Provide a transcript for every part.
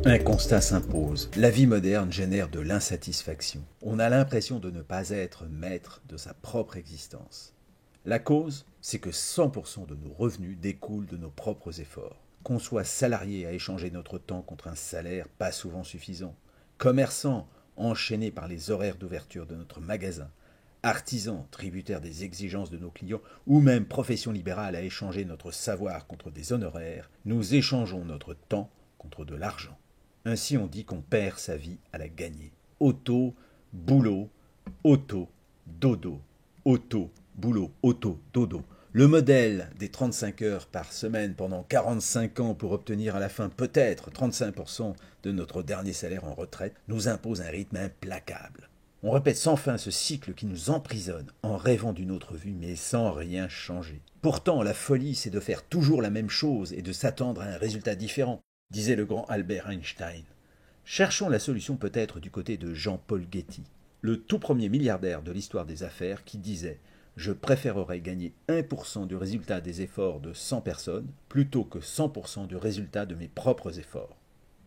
Un constat s'impose. La vie moderne génère de l'insatisfaction. On a l'impression de ne pas être maître de sa propre existence. La cause, c'est que 100% de nos revenus découlent de nos propres efforts. Qu'on soit salarié à échanger notre temps contre un salaire pas souvent suffisant, commerçant enchaîné par les horaires d'ouverture de notre magasin, artisan tributaire des exigences de nos clients, ou même profession libérale à échanger notre savoir contre des honoraires, nous échangeons notre temps contre de l'argent. Ainsi on dit qu'on perd sa vie à la gagner. Auto, boulot, auto, dodo. Auto, boulot, auto, dodo. Le modèle des 35 heures par semaine pendant 45 ans pour obtenir à la fin peut-être 35% de notre dernier salaire en retraite nous impose un rythme implacable. On répète sans fin ce cycle qui nous emprisonne en rêvant d'une autre vie mais sans rien changer. Pourtant la folie c'est de faire toujours la même chose et de s'attendre à un résultat différent, disait le grand Albert Einstein. Cherchons la solution peut-être du côté de Jean-Paul Getty, le tout premier milliardaire de l'histoire des affaires qui disait « Je préférerais gagner 1% du résultat des efforts de 100 personnes plutôt que 100% du résultat de mes propres efforts. »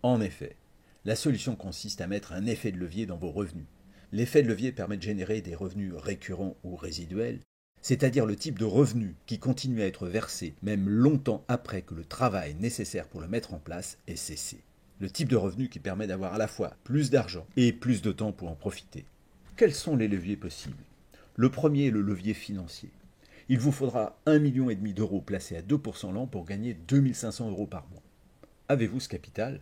En effet, la solution consiste à mettre un effet de levier dans vos revenus. L'effet de levier permet de générer des revenus récurrents ou résiduels, c'est-à-dire le type de revenu qui continue à être versé même longtemps après que le travail nécessaire pour le mettre en place ait cessé. Le type de revenu qui permet d'avoir à la fois plus d'argent et plus de temps pour en profiter. Quels sont les leviers possibles ? Le premier est le levier financier. Il vous faudra 1,5 million d'euros placés à 2% l'an pour gagner 2 500 euros par mois. Avez-vous ce capital ?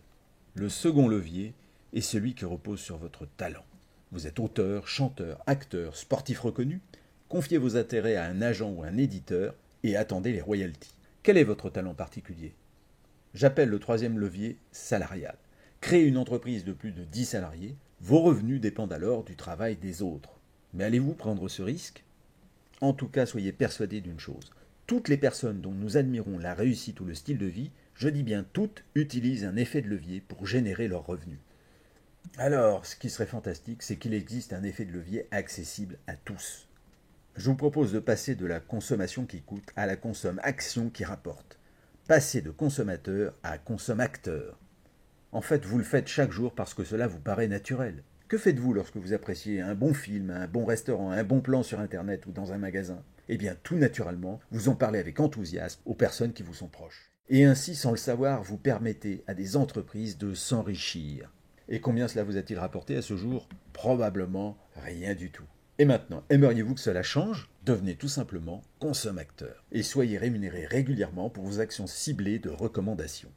Le second levier est celui qui repose sur votre talent. Vous êtes auteur, chanteur, acteur, sportif reconnu ? Confiez vos intérêts à un agent ou un éditeur et attendez les royalties. Quel est votre talent particulier ? J'appelle le troisième levier salarial. Créez une entreprise de plus de 10 salariés, vos revenus dépendent alors du travail des autres. Mais allez-vous prendre ce risque ? En tout cas, soyez persuadés d'une chose. Toutes les personnes dont nous admirons la réussite ou le style de vie, je dis bien toutes, utilisent un effet de levier pour générer leurs revenus. Alors, ce qui serait fantastique, c'est qu'il existe un effet de levier accessible à tous. Je vous propose de passer de la consommation qui coûte à la consommation qui rapporte. Passer de consommateur à consommateur. En fait, vous le faites chaque jour parce que cela vous paraît naturel. Que faites-vous lorsque vous appréciez un bon film, un bon restaurant, un bon plan sur Internet ou dans un magasin ? Eh bien, tout naturellement, vous en parlez avec enthousiasme aux personnes qui vous sont proches. Et ainsi, sans le savoir, vous permettez à des entreprises de s'enrichir. Et combien cela vous a-t-il rapporté à ce jour ? Probablement rien du tout. Et maintenant, aimeriez-vous que cela change ? Devenez tout simplement consommateur et soyez rémunéré régulièrement pour vos actions ciblées de recommandation.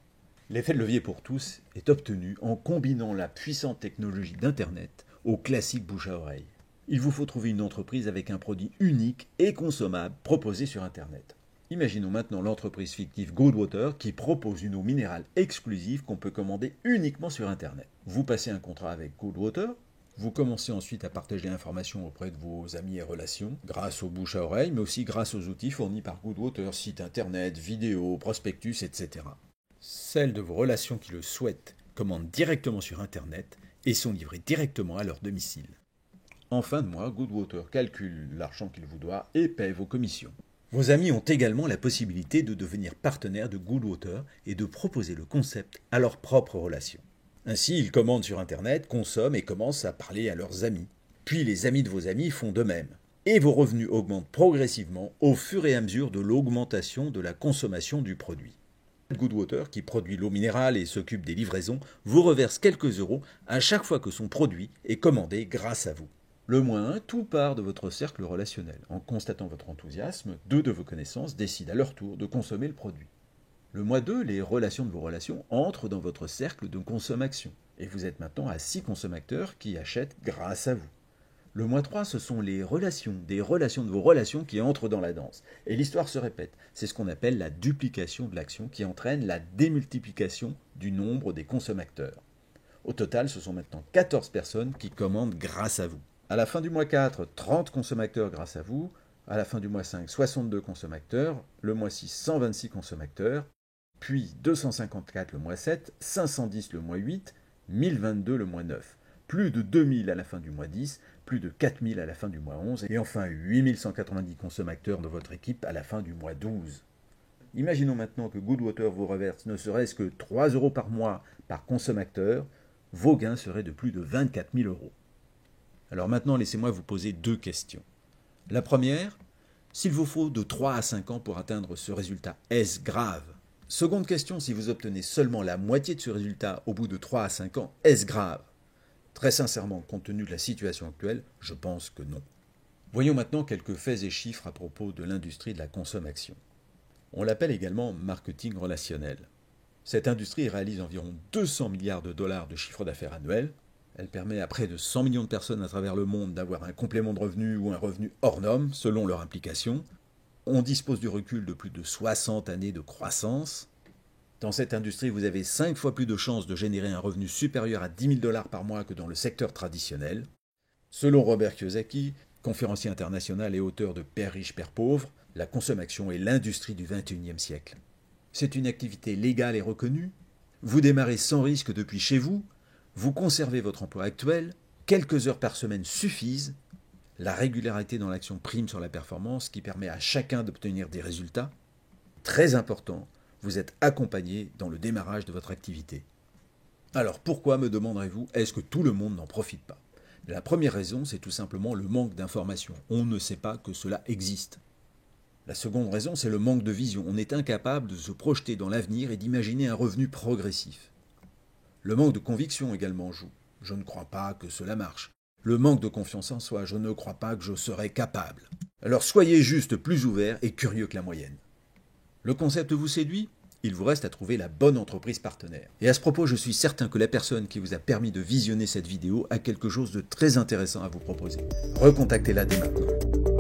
L'effet de levier pour tous est obtenu en combinant la puissante technologie d'Internet au classique bouche à oreille. Il vous faut trouver une entreprise avec un produit unique et consommable proposé sur Internet. Imaginons maintenant l'entreprise fictive Goodwater qui propose une eau minérale exclusive qu'on peut commander uniquement sur Internet. Vous passez un contrat avec Goodwater. Vous commencez ensuite à partager l'information auprès de vos amis et relations, grâce aux bouche à oreille, mais aussi grâce aux outils fournis par Goodwater, site internet, vidéos, prospectus, etc. Celles de vos relations qui le souhaitent commandent directement sur internet et sont livrées directement à leur domicile. En fin de mois, Goodwater calcule l'argent qu'il vous doit et paie vos commissions. Vos amis ont également la possibilité de devenir partenaires de Goodwater et de proposer le concept à leurs propres relations. Ainsi, ils commandent sur Internet, consomment et commencent à parler à leurs amis. Puis les amis de vos amis font de même. Et vos revenus augmentent progressivement au fur et à mesure de l'augmentation de la consommation du produit. Goodwater, qui produit l'eau minérale et s'occupe des livraisons, vous reverse quelques euros à chaque fois que son produit est commandé grâce à vous. Le mois 1, tout part de votre cercle relationnel. En constatant votre enthousiasme, 2 de vos connaissances décident à leur tour de consommer le produit. Le mois 2, les relations de vos relations entrent dans votre cercle de consommation. Et vous êtes maintenant à 6 consommateurs qui achètent grâce à vous. Le mois 3, ce sont les relations, des relations de vos relations qui entrent dans la danse. Et l'histoire se répète. C'est ce qu'on appelle la duplication de l'action qui entraîne la démultiplication du nombre des consommateurs. Au total, ce sont maintenant 14 personnes qui commandent grâce à vous. À la fin du mois 4, 30 consommateurs grâce à vous. À la fin du mois 5, 62 consommateurs. Le mois 6, 126 consommateurs. Puis 254 le mois 7, 510 le mois 8, 1022 le mois 9. Plus de 2000 à la fin du mois 10, plus de 4000 à la fin du mois 11, et enfin 8190 consommateurs de votre équipe à la fin du mois 12. imaginons maintenant que Goodwater vous reverse ne serait-ce que 3 € par mois par consommateur, vos gains seraient de plus de 24 000 €. Alors maintenant, laissez-moi vous poser 2 questions. La première, s'il vous faut de 3 à 5 ans pour atteindre ce résultat, est-ce grave? Seconde question, si vous obtenez seulement la moitié de ce résultat au bout de 3 à 5 ans, est-ce grave? Très sincèrement, compte tenu de la situation actuelle, je pense que non. Voyons maintenant quelques faits et chiffres à propos de l'industrie de la consommation. On l'appelle également marketing relationnel. Cette industrie réalise environ 200 milliards de dollars de chiffre d'affaires annuel. Elle permet à près de 100 millions de personnes à travers le monde d'avoir un complément de revenu ou un revenu hors norme, selon leur implication. On dispose du recul de plus de 60 années de croissance. Dans cette industrie, vous avez 5 fois plus de chances de générer un revenu supérieur à 10 000 $ par mois que dans le secteur traditionnel. Selon Robert Kiyosaki, conférencier international et auteur de Père riche, Père pauvre, la consommation est l'industrie du XXIe siècle. C'est une activité légale et reconnue. Vous démarrez sans risque depuis chez vous. Vous conservez votre emploi actuel. Quelques heures par semaine suffisent. La régularité dans l'action prime sur la performance qui permet à chacun d'obtenir des résultats. Très important, vous êtes accompagné dans le démarrage de votre activité. Alors pourquoi, me demanderez-vous, est-ce que tout le monde n'en profite pas? La première raison, c'est tout simplement le manque d'information. On ne sait pas que cela existe. La seconde raison, c'est le manque de vision. On est incapable de se projeter dans l'avenir et d'imaginer un revenu progressif. Le manque de conviction également joue. Je ne crois pas que cela marche. Le manque de confiance en soi, je ne crois pas que je serai capable. Alors soyez juste plus ouvert et curieux que la moyenne. Le concept vous séduit? Il vous reste à trouver la bonne entreprise partenaire. Et à ce propos, je suis certain que la personne qui vous a permis de visionner cette vidéo a quelque chose de très intéressant à vous proposer. Recontactez-la dès maintenant.